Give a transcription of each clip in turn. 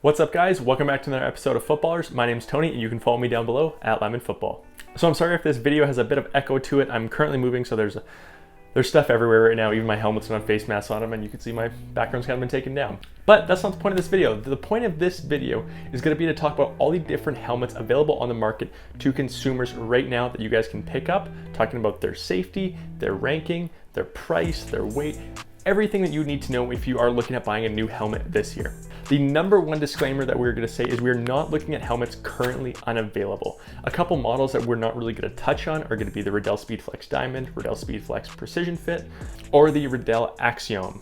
What's up, guys? Welcome back to another episode of Footballrs. My name's Tony and you can follow me down below at linemanfootball. So I'm sorry if this video has a bit of echo to it. I'm currently moving, so there's stuff everywhere right now. Even my helmet's not face masks on them, and you can see my background's kind of been taken down. But that's not the point of this video. The point of this video is going to be to talk about all the different helmets available on the market to consumers right now that you guys can pick up, talking about their safety, their ranking, their price, their weight, everything that you need to know if you are looking at buying a new helmet this year. The number one disclaimer that we're going to say is we're not looking at helmets currently unavailable. A couple models that we're not really going to touch on are going to be the Riddell Speedflex Diamond, Riddell Speedflex Precision Fit, or the Riddell Axiom.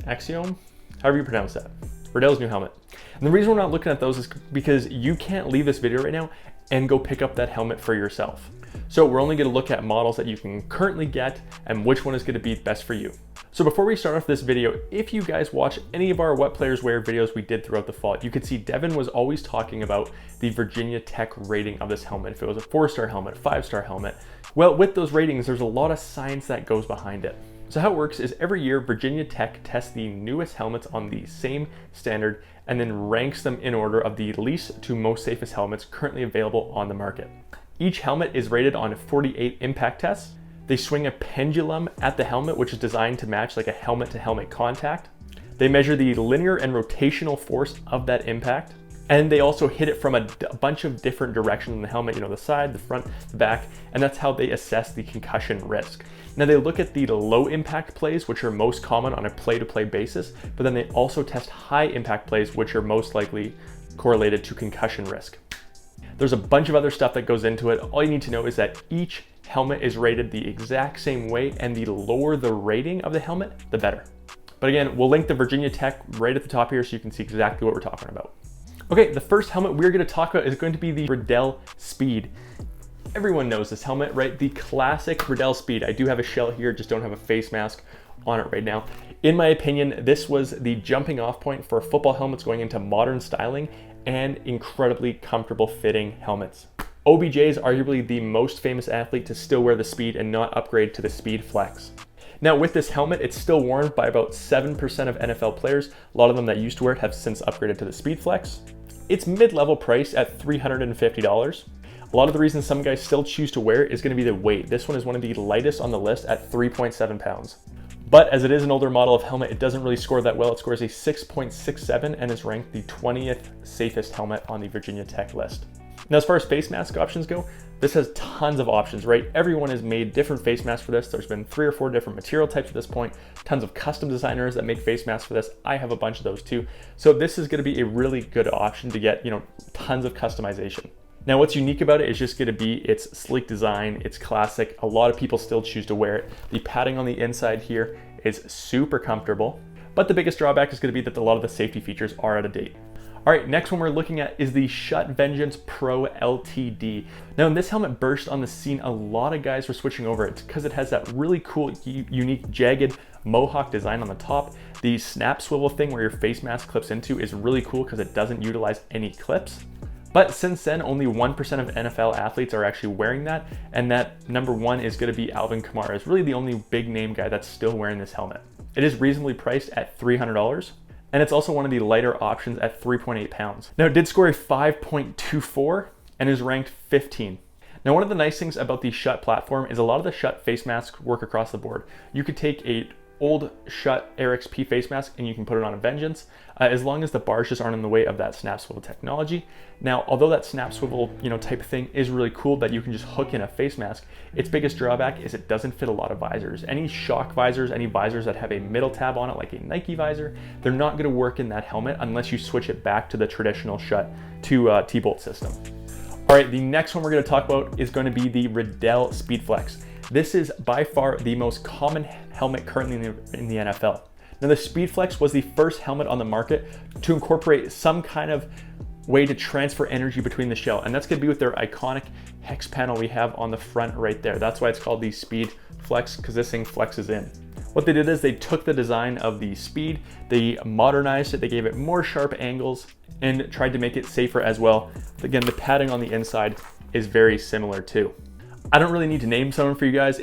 Axiom? However you pronounce that. Riddell's new helmet. And the reason we're not looking at those is because you can't leave this video right now and go pick up that helmet for yourself. So we're only going to look at models that you can currently get and which one is going to be best for you. So before we start off this video, if you guys watch any of our What Players Wear videos we did throughout the fall, you could see Devin was always talking about the Virigna Tech rating of this helmet. If it was a 4-star helmet, 5-star helmet. Well, with those ratings, there's a lot of science that goes behind it. So how it works is every year, Virigna Tech tests the newest helmets on the same standard and then ranks them in order of the least to most safest helmets currently available on the market. Each helmet is rated on 48 impact tests. They swing a pendulum at the helmet, which is designed to match like a helmet-to-helmet contact. They measure the linear and rotational force of that impact. And they also hit it from a bunch of different directions in the helmet, the side, the front, the back, and that's how they assess the concussion risk. Now they look at the low impact plays, which are most common on a play-to-play basis, but then they also test high impact plays, which are most likely correlated to concussion risk. There's a bunch of other stuff that goes into it. All you need to know is that each helmet is rated the exact same way, and the lower the rating of the helmet, the better. But again, we'll link the Virigna Tech right at the top here so you can see exactly what we're talking about. Okay, the first helmet we're going to talk about is going to be the Riddell Speed. Everyone knows this helmet, right? The classic Riddell Speed. I do have a shell here, just don't have a face mask on it right now. In my opinion, this was the jumping off point for football helmets going into modern styling and incredibly comfortable fitting helmets. OBJ is arguably the most famous athlete to still wear the Speed and not upgrade to the Speedflex. Now with this helmet, it's still worn by about 7% of NFL players. A lot of them that used to wear it have since upgraded to the Speedflex. It's mid-level price at $350. A lot of the reasons some guys still choose to wear it is going to be the weight. This one is one of the lightest on the list at 3.7 pounds. But as it is an older model of helmet, it doesn't really score that well. It scores a 6.67 and is ranked the 20th safest helmet on the Virigna Tech list. Now, as far as face mask options go, this has tons of options, right? Everyone has made different face masks for this. There's been 3 or 4 different material types at this point, tons of custom designers that make face masks for this. I have a bunch of those too. So this is going to be a really good option to get, tons of customization. Now, what's unique about it is just going to be its sleek design. It's classic. A lot of people still choose to wear it. The padding on the inside here is super comfortable, but the biggest drawback is going to be that a lot of the safety features are out of date. All right, next one we're looking at is the Schutt Vengeance Pro LTD. Now, when this helmet burst on the scene, a lot of guys were switching over. It's because it has that really cool, unique, jagged mohawk design on the top. The snap swivel thing where your face mask clips into is really cool because it doesn't utilize any clips. But since then, only 1% of NFL athletes are actually wearing that, and that number 1 is going to be Alvin Kamara. It's really the only big name guy that's still wearing this helmet. It is reasonably priced at $300. And it's also one of the lighter options at 3.8 pounds. Now, it did score a 5.24 and is ranked 15. Now, one of the nice things about the Schutt platform is a lot of the Schutt face masks work across the board. You could take a old Schutt Air XP face mask and you can put it on a Vengeance, as long as the bars just aren't in the way of that snap swivel technology. Now, although that snap swivel, type of thing is really cool that you can just hook in a face mask, its biggest drawback is it doesn't fit a lot of visors. Any shock visors, any visors that have a middle tab on it, like a Nike visor, they're not going to work in that helmet unless you switch it back to the traditional Schutt T-bolt system. All right, the next one we're going to talk about is going to be the Riddell Speedflex. This is by far the most common helmet currently in the NFL. Now, the Speedflex was the first helmet on the market to incorporate some kind of way to transfer energy between the shell, and that's going to be with their iconic hex panel we have on the front right there. That's why it's called the Speedflex, because this thing flexes in. What they did is they took the design of the Speed, they modernized it, they gave it more sharp angles, and tried to make it safer as well. Again, the padding on the inside is very similar too. I don't really need to name someone for you guys.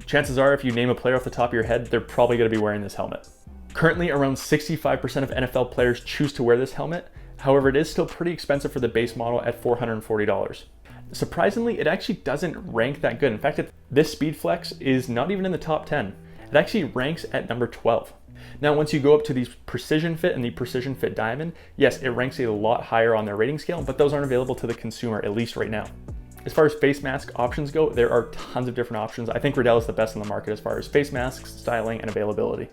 Chances are, if you name a player off the top of your head, they're probably going to be wearing this helmet. Currently, around 65% of NFL players choose to wear this helmet, However, it is still pretty expensive for the base model at $440. Surprisingly, it actually doesn't rank that good. In fact, this Speedflex is not even in the top 10. It actually ranks at number 12. Now, once you go up to the Precision Fit and the Precision Fit Diamond, yes, it ranks a lot higher on their rating scale, but those aren't available to the consumer, at least right now. As far as face mask options go, there are tons of different options. I think Riddell is the best in the market as far as face masks, styling, and availability.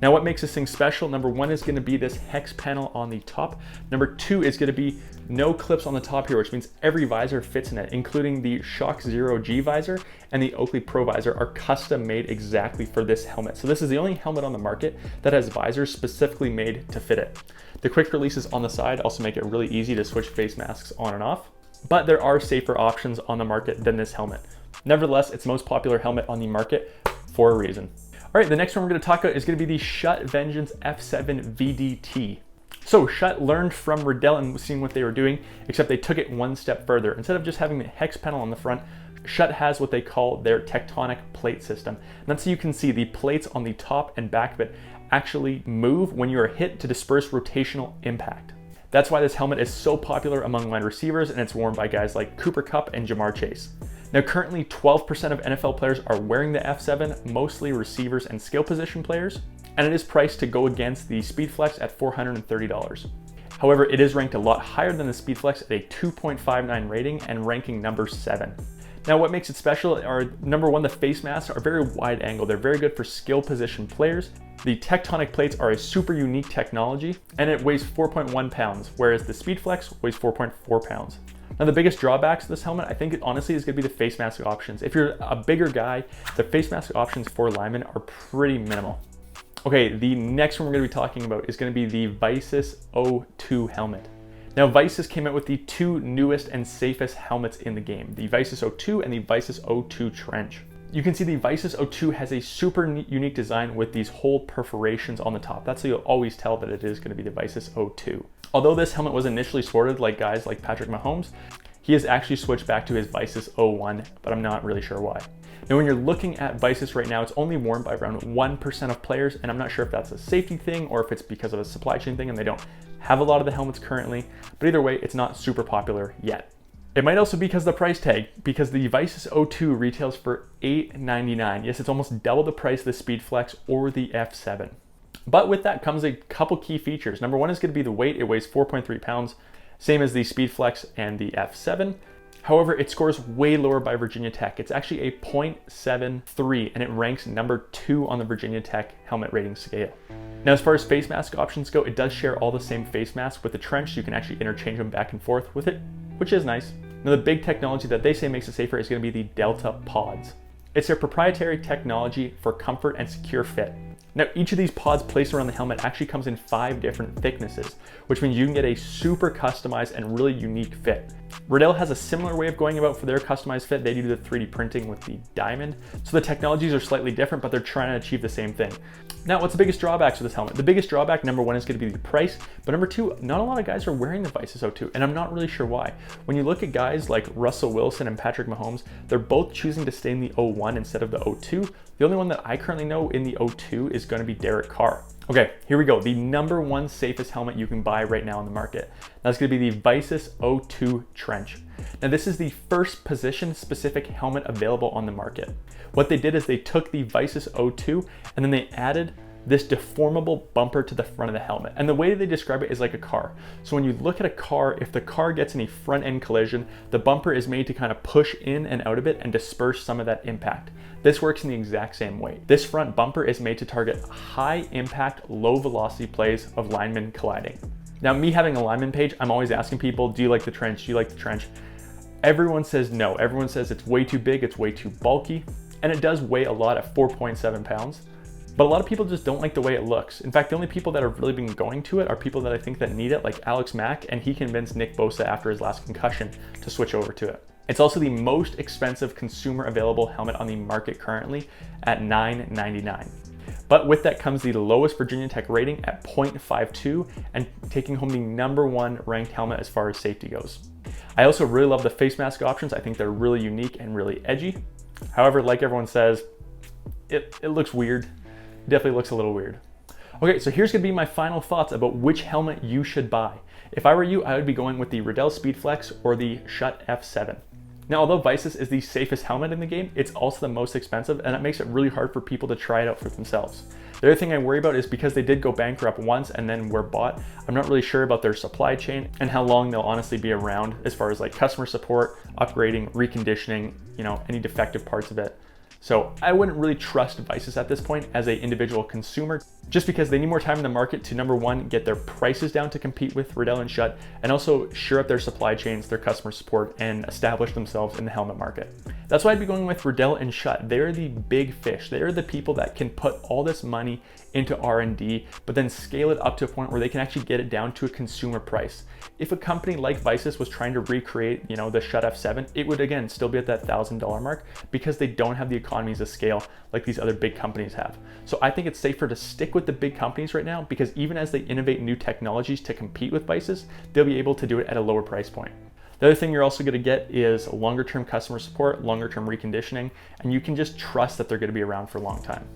Now, what makes this thing special? Number one is going to be this hex panel on the top. Number two is going to be no clips on the top here, which means every visor fits in it, including the Shock Zero G visor and the Oakley Pro visor are custom made exactly for this helmet. So this is the only helmet on the market that has visors specifically made to fit it. The quick releases on the side also make it really easy to switch face masks on and off, but there are safer options on the market than this helmet. Nevertheless, it's the most popular helmet on the market for a reason. All right, the next one we're going to talk about is going to be the Schutt Vengeance F7 VTD. So Schutt learned from Riddell and seeing what they were doing, except they took it one step further. Instead of just having the hex panel on the front, Schutt has what they call their tectonic plate system. And that's so you can see the plates on the top and back of it actually move when you are hit to disperse rotational impact. That's why this helmet is so popular among wide receivers, and it's worn by guys like Cooper Kupp and Jamar Chase. Now, currently 12% of NFL players are wearing the F7, mostly receivers and skill position players, and it is priced to go against the Speedflex at $430. However, it is ranked a lot higher than the Speedflex at a 2.59 rating and ranking number 7. Now, what makes it special are, number one, the face masks are very wide angle. They're very good for skill position players. The tectonic plates are a super unique technology, and it weighs 4.1 pounds, whereas the Speedflex weighs 4.4 pounds. Now, the biggest drawbacks to this helmet, I think, honestly, is going to be the face mask options. If you're a bigger guy, the face mask options for linemen are pretty minimal. Okay, the next one we're going to be talking about is going to be the Vicis O2 helmet. Now, Vicis came out with the two newest and safest helmets in the game, the Vicis O2 and the Vicis O2 Trench. You can see the Vicis O2 has a super unique design with these hole perforations on the top. That's how you'll always tell that it is going to be the Vicis O2. Although this helmet was initially sported like guys like Patrick Mahomes, he has actually switched back to his Vicis O1, but I'm not really sure why. Now, when you're looking at Vicis right now, it's only worn by around 1% of players, and I'm not sure if that's a safety thing or if it's because of a supply chain thing and they don't have a lot of the helmets currently, but either way, it's not super popular yet. It might also be because of the price tag, because the Vicis O2 retails for $899. Yes, it's almost double the price of the Speedflex or the F7. But with that comes a couple key features. Number one is going to be the weight. It weighs 4.3 pounds, same as the Speedflex and the F7. However, it scores way lower by Virginia Tech. It's actually a 0.73, and it ranks number 2 on the Virginia Tech helmet rating scale. Now, as far as face mask options go, it does share all the same face masks with the Trench, so you can actually interchange them back and forth with it, which is nice. Now, the big technology that they say makes it safer is going to be the Delta Pods. It's their proprietary technology for comfort and secure fit. Now, each of these pods placed around the helmet actually comes in 5 different thicknesses, which means you can get a super customized and really unique fit. Riddell has a similar way of going about for their customized fit. They do the 3D printing with the diamond. So the technologies are slightly different, but they're trying to achieve the same thing. Now, what's the biggest drawbacks of this helmet? The biggest drawback, number one, is going to be the price, but number two, not a lot of guys are wearing the Vicis O2, and I'm not really sure why. When you look at guys like Russell Wilson and Patrick Mahomes, they're both choosing to stay in the O1 instead of the O2. The only one that I currently know in the O2 is going to be Derek Carr. Okay, here we go. The number one safest helmet you can buy right now on the market. That's going to be the Vicis O2 Trench. Now, this is the first position specific helmet available on the market. What they did is they took the Vicis O2 and then they added this deformable bumper to the front of the helmet. And the way they describe it is like a car. So when you look at a car, if the car gets in a front end collision, the bumper is made to kind of push in and out of it and disperse some of that impact. This works in the exact same way. This front bumper is made to target high impact, low velocity plays of linemen colliding. Now, me having a lineman page, I'm always asking people, do you like the Trench? Do you like the Trench? Everyone says no. Everyone says it's way too big, it's way too bulky, and it does weigh a lot at 4.7 pounds. But a lot of people just don't like the way it looks. In fact, the only people that have really been going to it are people that I think that need it, like Alex Mack, and he convinced Nick Bosa after his last concussion to switch over to it. It's also the most expensive consumer available helmet on the market currently at $999. But with that comes the lowest Virginia Tech rating at 0.52 and taking home the number one ranked helmet as far as safety goes. I also really love the face mask options. I think they're really unique and really edgy. However, like everyone says, it looks weird. Definitely looks a little weird. Okay, so here's gonna be my final thoughts about which helmet you should buy. If I were you, I would be going with the Riddell Speedflex or the Schutt F7. Now, although Vicis is the safest helmet in the game, it's also the most expensive, and it makes it really hard for people to try it out for themselves. The other thing I worry about is because they did go bankrupt once and then were bought, I'm not really sure about their supply chain and how long they'll honestly be around as far as like customer support, upgrading, reconditioning, any defective parts of it. So I wouldn't really trust Vicis at this point as an individual consumer, just because they need more time in the market to, number one, get their prices down to compete with Riddell and Schutt, and also shore up their supply chains, their customer support, and establish themselves in the helmet market. That's why I'd be going with Riddell and Schutt. They're the big fish. They're the people that can put all this money into R&D, but then scale it up to a point where they can actually get it down to a consumer price. If a company like Vicis was trying to recreate, the Schutt F7, it would again still be at that $1,000 mark because they don't have the economies of scale like these other big companies have. So I think it's safer to stick with the big companies right now, because even as they innovate new technologies to compete with Vicis, they'll be able to do it at a lower price point. The other thing you're also going to get is longer term customer support, longer term reconditioning, and you can just trust that they're going to be around for a long time.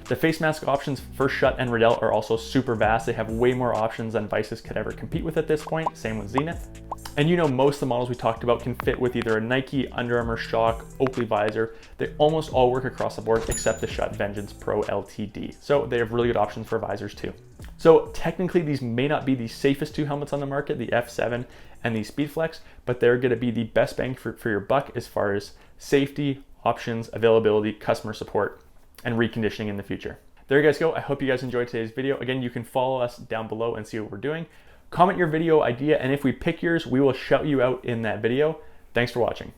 The face mask options for Schutt and Riddell are also super vast. They have way more options than Vicis could ever compete with at this point. Same with Zenith. And most of the models we talked about can fit with either a Nike, Under Armour shock, Oakley visor. They almost all work across the board except the Schutt Vengeance Pro LTD. So they have really good options for visors too. So technically these may not be the safest two helmets on the market, the F7 and the Speedflex, but they're going to be the best bang for your buck as far as safety, options, availability, customer support, and reconditioning in the future. There you guys go. I hope you guys enjoyed today's video. Again, you can follow us down below and see what we're doing. Comment your video idea, and if we pick yours, we will shout you out in that video. Thanks for watching.